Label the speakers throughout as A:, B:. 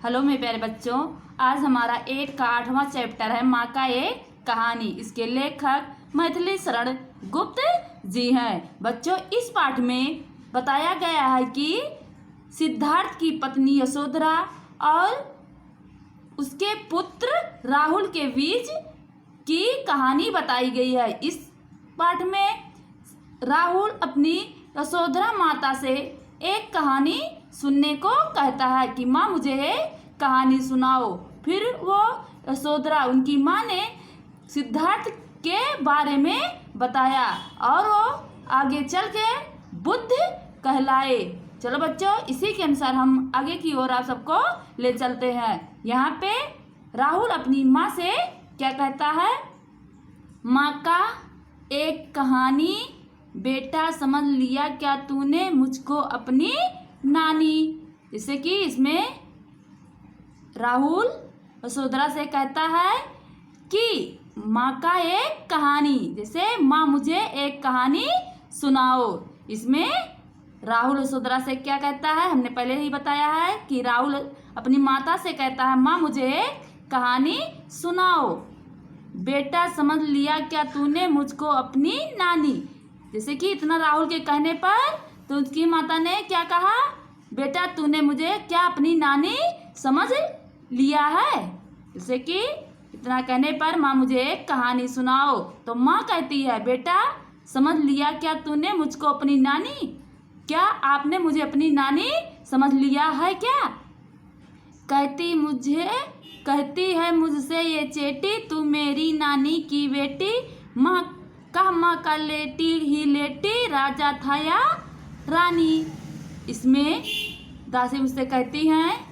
A: Hello मेरे प्यारे बच्चों, आज हमारा 8 का 8वां चैप्टर है माँ का एक कहानी। इसके लेखक मैथिली शरण गुप्त जी हैं। बच्चों, इस पाठ में बताया गया है कि सिद्धार्थ की पत्नी यशोधरा और उसके पुत्र राहुल के बीच की कहानी बताई गई है। इस पाठ में राहुल अपनी यशोधरा माता से एक कहानी सुनने को कहता है कि माँ मुझे एक कहानी सुनाओ। फिर वो यशोधरा उनकी माँ ने सिद्धार्थ के बारे में बताया और वो आगे चल के बुद्ध कहलाए। चलो बच्चों, इसी के अनुसार हम आगे की ओर आप सबको ले चलते हैं। यहाँ पे राहुल अपनी माँ से क्या कहता है? माँ का एक कहानी, बेटा समझ लिया क्या तूने मुझको अपनी नानी। जैसे कि इसमें राहुल यशोधरा से कहता है कि माँ का एक कहानी, जैसे माँ मुझे एक कहानी सुनाओ। इसमें राहुल यशोधरा से क्या कहता है? हमने पहले ही बताया है कि राहुल अपनी माता से कहता है माँ मुझे एक कहानी सुनाओ। बेटा समझ लिया क्या तूने मुझको अपनी नानी। जैसे कि इतना राहुल के कहने पर तो उसकी माता ने क्या कहा? बेटा तूने मुझे क्या अपनी नानी समझ लिया है। जैसे कि इतना कहने पर माँ मुझे एक कहानी सुनाओ। तो माँ कहती है बेटा समझ लिया क्या तूने मुझको अपनी नानी। क्या आपने मुझे अपनी नानी समझ लिया है क्या? कहती है मुझसे ये चेटी तू मेरी नानी की बेटी। माँ का लेटी ही लेटी राजा था या रानी। इसमें दासी मुझसे कहती हैं,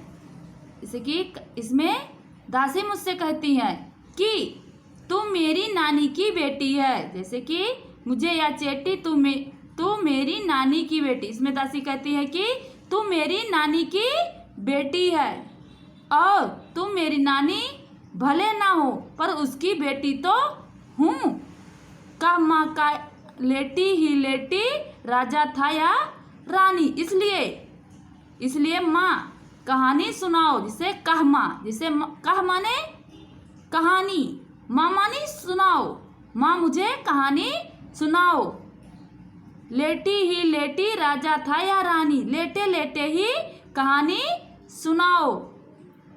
A: जैसे कि इसमें दासी मुझसे कहती हैं कि तू मेरी नानी की बेटी है। जैसे कि मुझे या चेटी तू मेरी नानी की बेटी। इसमें दासी कहती है कि तू मेरी नानी की बेटी है और तुम मेरी नानी भले ना हो पर उसकी बेटी तो हूँ। माँ का लेटी ही लेटी राजा था या रानी। इसलिए माँ कहानी सुनाओ। जिसे कह माँ, जिसे कह माने कहानी, माँ मानी सुनाओ। माँ मुझे कहानी सुनाओ। लेटी ही लेटी राजा था या रानी। लेटे लेटे ही कहानी सुनाओ।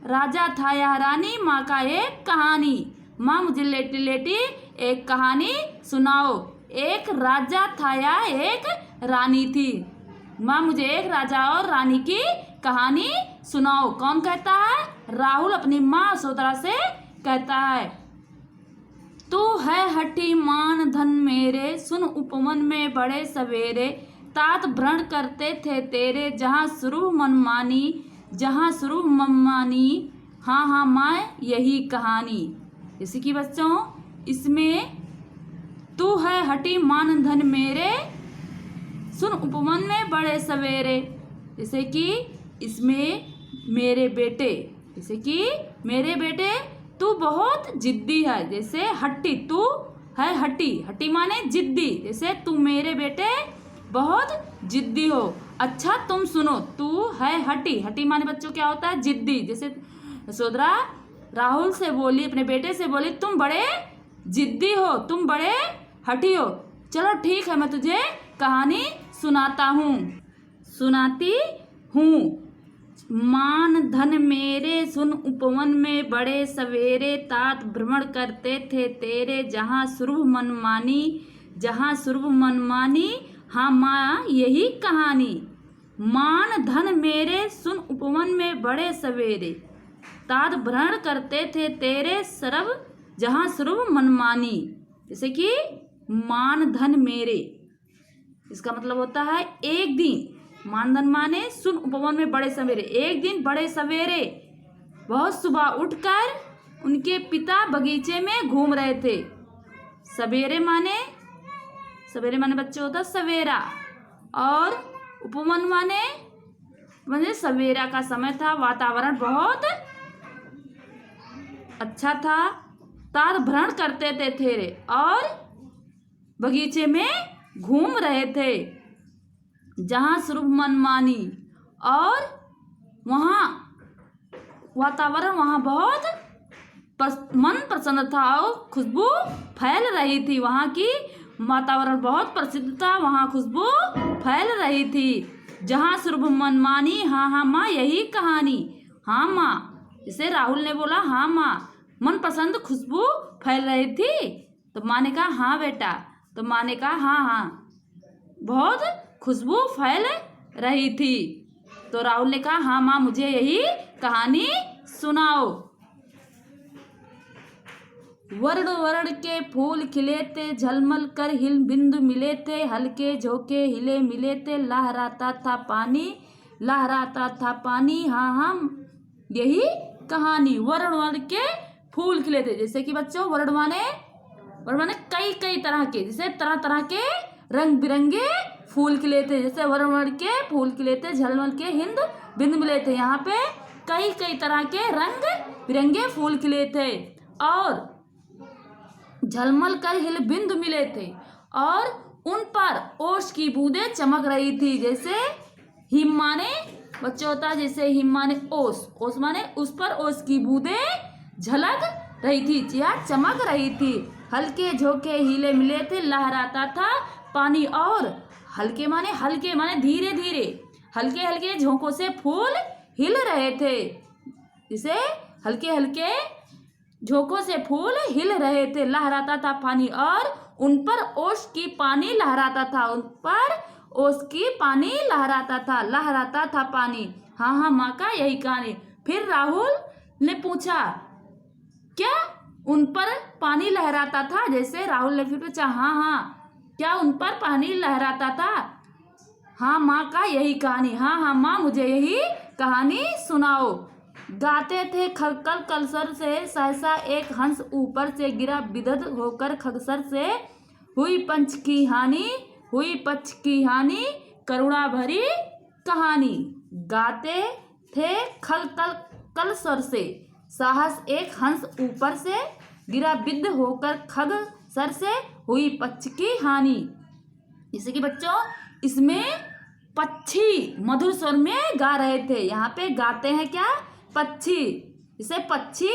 A: राजा था या रानी, माँ का एक कहानी। माँ मुझे लेटी लेटी एक कहानी सुनाओ। एक राजा था या एक रानी थी। माँ मुझे एक राजा और रानी की कहानी सुनाओ। कौन कहता है? राहुल अपनी माँ यशोधरा से कहता है। तू है हठी मान धन मेरे, सुन उपवन में बड़े सवेरे। तात व्रण करते थे तेरे, जहाँ शुरू मनमानी। हाँ हाँ माँ यही कहानी। जैसे कि बच्चों, इसमें तू है हठी मान धन मेरे, सुन उपवन में बड़े सवेरे। जैसे कि इसमें मेरे बेटे, जैसे कि मेरे बेटे तू बहुत जिद्दी है। जैसे हट्टी, तू है हट्टी माने जिद्दी। जैसे तू मेरे बेटे बहुत जिद्दी हो। अच्छा तुम सुनो, तू है हट्टी माने बच्चों क्या होता है? जिद्दी। जैसे यशोधरा राहुल से बोली, अपने बेटे से बोली तुम बड़े जिद्दी हो, तुम बड़े हठी हो। चलो ठीक है, मैं तुझे कहानी सुनाती हूँ। मान धन मेरे, सुन उपवन में बड़े सवेरे। तात भ्रमण करते थे तेरे, जहाँ शुरू मनमानी। हाँ माँ यही कहानी। मान धन मेरे, सुन उपवन में बड़े सवेरे। तात भ्रमण करते थे तेरे, जहाँ शुरू मनमानी। जैसे कि मान धन मेरे, इसका मतलब होता है एक दिन। मान धन माने सुन उपवन में बड़े सवेरे। एक दिन बड़े सवेरे बहुत सुबह उठकर उनके पिता बगीचे में घूम रहे थे। सवेरे माने बच्चे होता सवेरा, और उपवन माने सवेरा का समय था। वातावरण बहुत अच्छा था। तात भ्रमण करते थे और बगीचे में घूम रहे थे, जहाँ शुरू मनमानी, और वहाँ वातावरण वहाँ बहुत मन प्रसन्न था और खुशबू फैल रही थी। वहाँ की वातावरण बहुत प्रसिद्ध था, वहाँ खुशबू फैल रही थी। जहाँ सुरभ मन मानी, हाँ हाँ माँ यही कहानी। हाँ माँ, जैसे राहुल ने बोला हाँ माँ, मन पसंद खुशबू फैल रही थी, तो माँ ने कहा हाँ बेटा, तो माँ ने कहा हाँ हाँ बहुत खुशबू फैल रही थी। तो राहुल ने कहा हाँ माँ मुझे यही कहानी सुनाओ। वर्ण वर्ण के फूल खिले थे, झलमल कर हिल बिंदु मिले थे, हल्के झोंके हिले मिले थे, लहराता था पानी, लहराता था पानी, हाँ हाँ यही कहानी। वर्ण वर्ण के फूल खिले थे, जैसे कि बच्चों वर्ण माने कई कई तरह के, जैसे तरह तरह के रंग बिरंगे फूल खिले थे, जैसे वर्ण वर्ण के फूल खिले थे, झलमल के हिंद बिंदु मिले थे। यहाँ पे कई कई तरह के रंग बिरंगे फूल खिले थे और झलमल कर हिल बिंदु मिले थे और उन पर ओस की बूंदें चमक रही थी। जैसे हिम माने बच्चे होता है, जैसे हिम माने ओस, ओस माने उस पर ओस की बूंदें झलक रही थी या चमक रही थी। हल्के झोंके हिले मिले थे, लहराता था पानी और हल्के माने धीरे धीरे, हल्के हल्के झोंकों से फूल हिल रहे थे। जैसे हल्के हल्के झोंकों से फूल हिल रहे थे, लहराता था पानी और उन पर ओस की पानी लहराता था, उन पर ओस की पानी लहराता था पानी। हाँ हाँ माँ का यही कहानी। फिर राहुल ने पूछा क्या उन पर पानी लहराता था? जैसे राहुल ने फिर पूछा हाँ हाँ क्या उन पर पानी लहराता था? हाँ माँ का यही कहानी। हाँ हाँ माँ मुझे यही कहानी सुनाओ। गाते थे खलकल कलसर से, सहसा एक हंस ऊपर से गिरा, बिदध होकर खगसर से, हुई पंच की हानि, करुणा भरी कहानी। गाते थे खलकल कलसर से, साहस एक हंस ऊपर से गिरा, बिद्ध होकर खग सर से, हुई पक्ष की हानि। जैसे कि बच्चों इसमें पक्षी मधुर स्वर में गा रहे थे। यहाँ पे गाते हैं क्या? पक्षी। जैसे पक्षी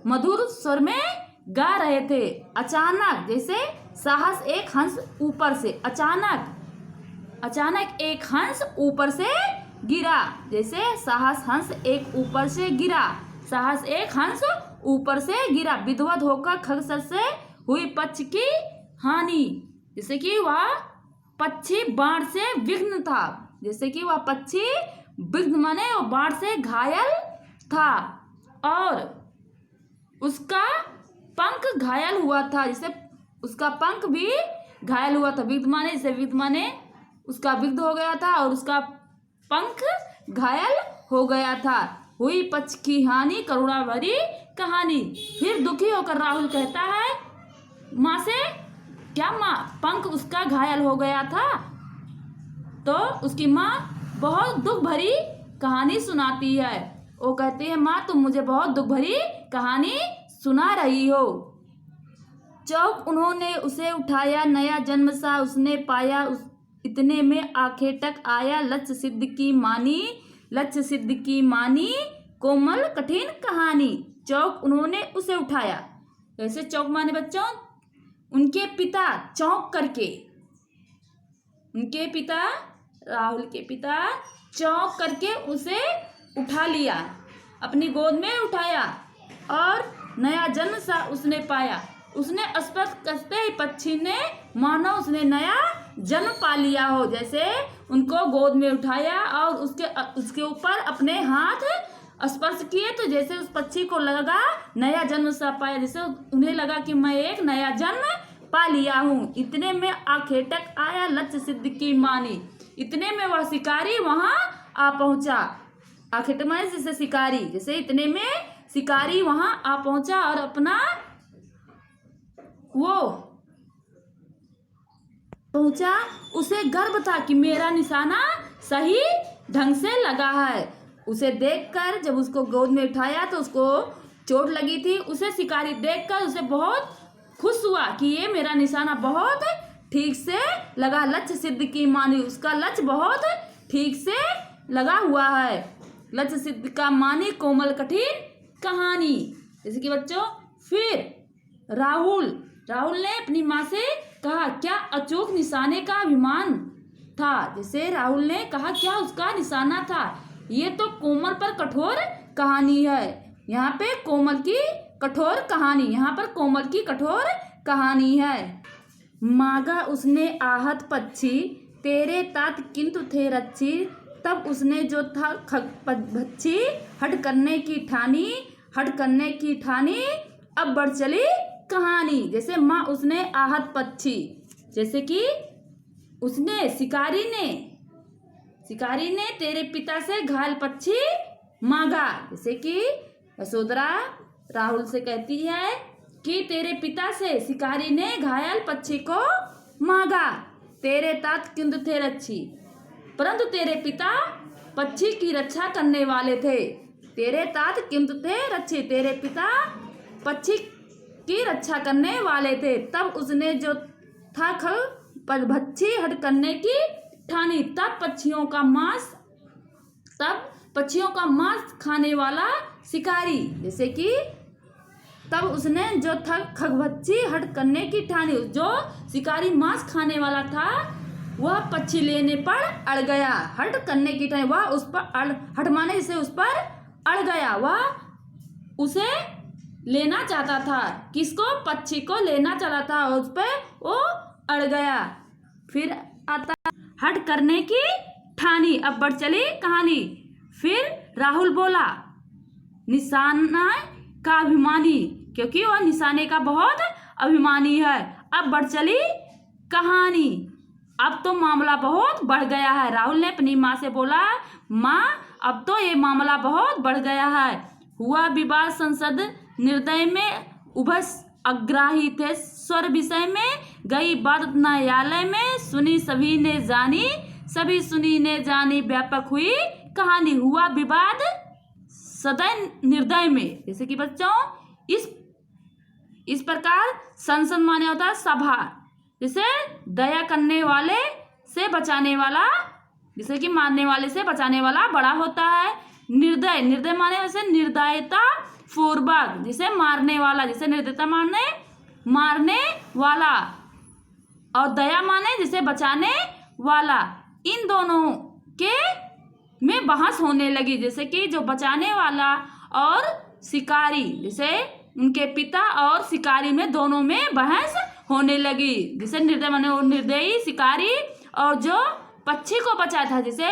A: मधुर स्वर में गा रहे थे। अचानक, जैसे साहस एक हंस ऊपर से, अचानक एक हंस ऊपर से गिरा। जैसे साहस हंस एक ऊपर से गिरा, साहस एक हंस ऊपर से गिरा, विधवत होकर खगसर से हुई पक्ष की हानि। जैसे कि वह पक्षी बाढ़ से विघ्न था, जैसे कि वह पक्षी विघ्न माने वो बाढ़ से घायल था और उसका पंख घायल हुआ था। जैसे उसका पंख भी घायल हुआ था। विघ्न माने, जैसे विघ्न माने उसका विघ्न हो गया था और उसका पंख घायल हो गया था। हुई पक्ष की हानि, करुणा भरी कहानी। फिर दुखी होकर राहुल कहता है माँ से, क्या माँ पंख उसका घायल हो गया था? तो उसकी माँ बहुत दुख भरी कहानी सुनाती है। वो कहती है माँ तुम मुझे बहुत दुख भरी कहानी सुना रही हो। चौक उन्होंने उसे उठाया, नया जन्म सा उसने पाया, इतने में आखेटक आया, लक्ष्य सिद्ध की मानी, कोमल कठिन कहानी। चौक उन्होंने उसे उठाया, वैसे चौक माने बच्चों उनके पिता चौंक करके, उनके पिता राहुल के पिता चौंक करके उसे उठा लिया, अपनी गोद में उठाया और नया जन्म सा उसने पाया। उसने स्पर्श करते ही पक्षी ने मानो उसने नया जन्म पा लिया हो। जैसे उनको गोद में उठाया और उसके ऊपर अपने हाथ स्पर्श किए तो जैसे उस पक्षी को लगा नया जन्म सा पाया, जैसे उन्हें लगा कि मैं एक नया जन्म पा लिया हूँ। इतने में आखेटक आया, लक्ष्य सिद्ध की मानी। इतने में वह शिकारी वहां आ पहुंचा। आखेटक माने जैसे शिकारी, जैसे इतने में शिकारी वहां आ पहुंचा और अपना वो पहुंचा। उसे गर्व था कि मेरा निशाना सही ढंग से लगा है। उसे देखकर, जब उसको गोद में उठाया तो उसको चोट लगी थी, उसे शिकारी देखकर उसे बहुत खुश हुआ कि ये मेरा निशाना बहुत ठीक से लगा। लक्ष्य सिद्ध की मानी, उसका लक्ष्य बहुत ठीक से लगा हुआ है। लक्ष्य सिद्ध का मानी कोमल कठिन कहानी। जैसे कि बच्चों फिर राहुल ने अपनी माँ से कहा क्या अचूक निशाने का अभिमान था। जैसे राहुल ने कहा क्या उसका निशाना था। ये तो कोमल पर कठोर कहानी है। यहाँ पे कोमल की कठोर कहानी, यहाँ पर कोमल की कठोर कहानी है। मांगा उसने आहत पक्षी, तेरे तात किंतु थे रक्षी। तब उसने जो था भक्षी, हट करने की ठानी, अब बढ़ चली कहानी। जैसे माँ उसने आहत पक्षी, जैसे कि उसने शिकारी ने तेरे पिता से घायल पक्षी मांगा। जैसे कि यशोधरा राहुल से कहती है कि तेरे पिता से शिकारी ने घायल पक्षी को मांगा। तेरे तात किंतु थे रक्षी, परंतु तेरे पिता पक्षी की रक्षा करने वाले थे। तेरे तात किंतु थे रक्षी, तेरे पिता पक्षी की रक्षा करने वाले थे। तब उसने जो था भक्षी हट करने की ठानी। तब पक्षियों का मांस खाने वाला शिकारी, जैसे कि तब उसने जो था खगभक्षी हट करने की ठानी। जो शिकारी मांस खाने वाला था वह पक्षी लेने पर अड़ गया। हट करने की ठानी, वह उस पर हट माने से उस पर अड़ गया। वह उसे लेना चाहता था। किसको? पक्षी को लेना चाहता था, उस पर वो अड़ गया। फिर आता हट करने की ठानी, अब बढ़ चली कहानी। फिर राहुल बोला निशाना का अभिमानी, क्योंकि वह निशाने का बहुत अभिमानी है। अब बढ़ चली कहानी। अब तो मामला बहुत बढ़ गया है। राहुल ने अपनी माँ से बोला माँ अब तो ये मामला बहुत बढ़ गया है। हुआ विवाद संसद निर्दय में, उभय अग्राही थे स्वर विषय में। गई बात न्यायालय में, सुनी सभी ने जानी व्यापक हुई कहानी। हुआ विवाद सदय निर्दय में, जैसे कि बच्चों इस प्रकार संसद माने होता है सभा, जैसे दया करने वाले से बचाने वाला, जैसे कि मारने वाले से बचाने वाला बड़ा होता है। निर्दय माने वैसे निर्दयता पूर्वक, जिसे मारने वाला, जैसे निर्दयता मारने वाला, और दया माने जिसे बचाने वाला। इन दोनों के में बहस होने लगी। जैसे कि जो बचाने वाला और शिकारी, जैसे उनके पिता और शिकारी में दोनों में बहस होने लगी। जैसे निर्दय माने और निर्दयी शिकारी, और जो पक्षी को बचाया था जैसे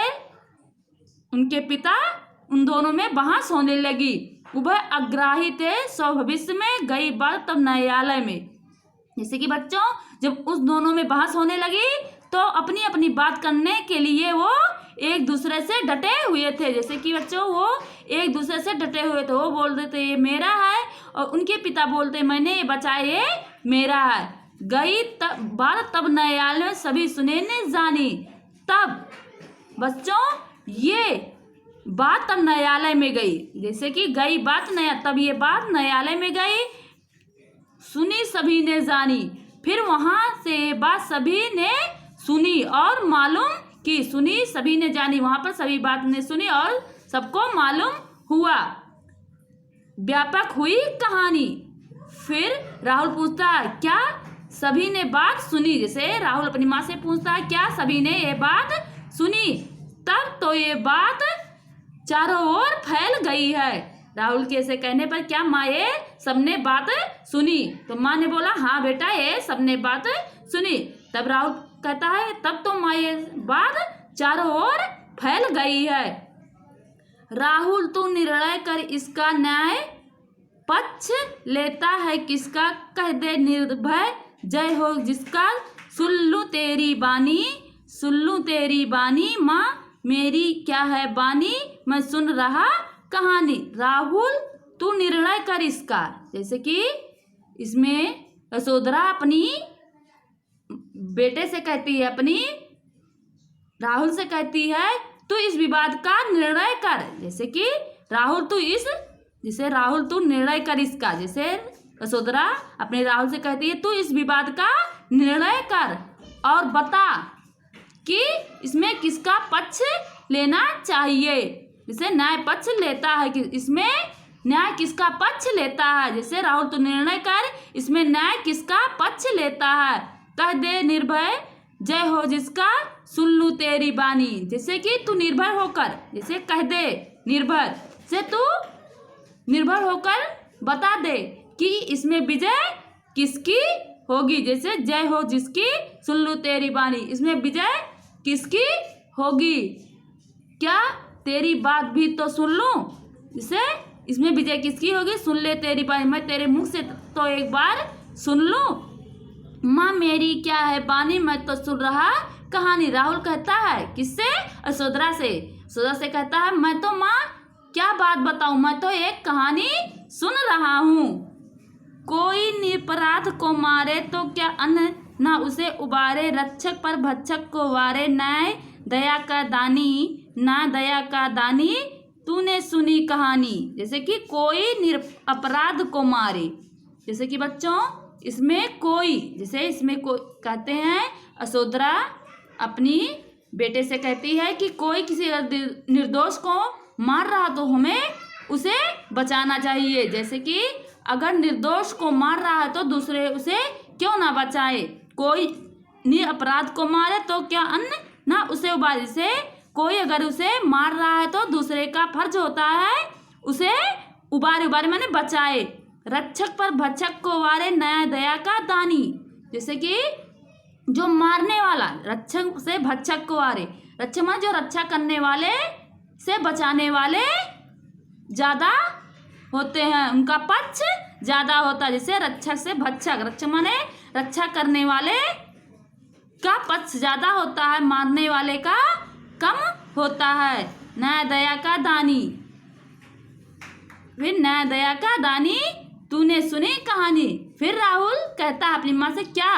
A: उनके पिता, उन दोनों में बहस होने लगी। उभय अग्राही थे सौ भविष्य में, गई बात तब न्यायालय में। जैसे कि बच्चों जब उस दोनों में बहस होने लगी तो अपनी अपनी बात करने के लिए वो एक दूसरे से डटे हुए थे। जैसे कि बच्चों वो एक दूसरे से डटे हुए थे। वो बोलते थे ये मेरा है, और उनके पिता बोलते मैंने ये बचाया, ये मेरा है। गई बात तब न्यायालय में, सभी सुने ने जानी। तब बच्चों ये बात तब न्यायालय में गई। जैसे कि गई बात तब ये बात न्यायालय में गई, सुनी सभी ने जानी। फिर वहां से ये बात सभी ने सुनी और मालूम की। सुनी सभी ने जानी, वहां पर सभी बात ने सुनी और सबको मालूम हुआ। व्यापक हुई कहानी। फिर राहुल पूछता है क्या सभी ने बात सुनी। जैसे राहुल अपनी माँ से पूछता है क्या सभी ने ये बात सुनी। तब तो ये बात चारों ओर फैल गई है। राहुल के ऐसे कहने पर क्या माँ ये सबने बात सुनी। तो माँ ने बोला हाँ बेटा ये सबने बात सुनी। तब राहुल कहता है तब तो माँ ये बात चारों ओर फैल गई है। राहुल तू निर्णय कर इसका न्याय पक्ष लेता है किसका। कह दे निर्भय जय हो जिसका। सुन लूं तेरी बानी माँ मेरी क्या है बानी। मैं सुन रहा कहानी। राहुल तू निर्णय कर इसका। जैसे कि इसमें यशोधरा अपनी बेटे से कहती है, अपनी राहुल से कहती है तू इस विवाद का निर्णय कर। जैसे कि राहुल तू निर्णय कर इसका। जैसे यशोधरा अपने राहुल से कहती है तू इस विवाद का निर्णय कर और बता कि इसमें किसका पक्ष लेना चाहिए। जैसे न्याय पक्ष लेता है कि इसमें न्याय किसका पक्ष लेता है। जैसे राहुल तू निर्णय कर, इसमें न्याय किसका पक्ष लेता है। कह दे निर्भय जय हो जिसका, सुन लूं तेरी बानी। जैसे कि तू निर्भय होकर, जैसे कह दे निर्भय से तू निर्भर होकर बता दे कि इसमें विजय किसकी होगी। जैसे जय हो जिसकी, सुन लूं तेरी बानी, इसमें विजय किसकी होगी। क्या तेरी बात भी तो सुन लूं। जैसे इसमें विजय किसकी होगी, सुन ले तेरी बानी, मैं तेरे मुंह से तो एक बार सुन लूं। माँ मेरी क्या है बानी, मैं तो सुन रहा कहानी। राहुल कहता है किससे, यशोधरा से। यशोधरा से कहता है मैं तो माँ क्या बात बताऊं, मैं तो एक कहानी सुन रहा हूँ। कोई निरपराध को मारे तो क्या अन्न ना उसे उबारे, रक्षक पर भक्षक को वारे, न्याय दया का दानी ना दया का दानी, तूने सुनी कहानी। जैसे कि कोई निरपराध को मारे, जैसे कि बच्चों इसमें कोई, जैसे इसमें कोई कहते हैं यशोधरा अपनी बेटे से कहती है कि कोई किसी निर्दोष को मार रहा तो हमें उसे बचाना चाहिए। जैसे कि अगर निर्दोष को मार रहा है तो दूसरे उसे क्यों ना बचाए। कोई निरपराध को मारे तो क्या अन्न ना उसे उबारे। से कोई अगर उसे मार रहा है तो दूसरे का फर्ज होता है उसे उबारे, उबारे माने बचाए। रक्षक पर भक्षक को वारे, न्याय दया का दानी। जैसे कि जो मारने वाला रक्षक से भक्षक को वारे, रक्षक माने जो रक्षा करने वाले से बचाने वाले ज्यादा होते हैं, उनका पक्ष ज्यादा होता है। जैसे रक्षक से भक्षक, रक्षक माने रक्षा करने वाले का पक्ष ज्यादा होता है, मारने वाले का कम होता है। न्याय दया का दानी, फिर न्याय दया का दानी तूने सुनी कहानी। फिर राहुल कहता है अपनी माँ से क्या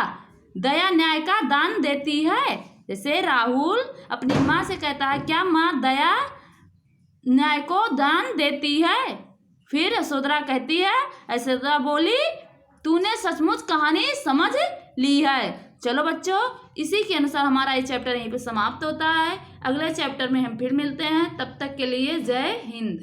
A: दया न्याय का दान देती है। जैसे राहुल अपनी माँ से कहता है क्या माँ दया न्याय को दान देती है। फिर यशोधरा कहती है, यशोधरा बोली तूने सचमुच कहानी समझ ली है। चलो बच्चों, इसी के अनुसार हमारा ये चैप्टर यहीं पे समाप्त होता है। अगले चैप्टर में हम फिर मिलते हैं, तब तक के लिए जय हिंद।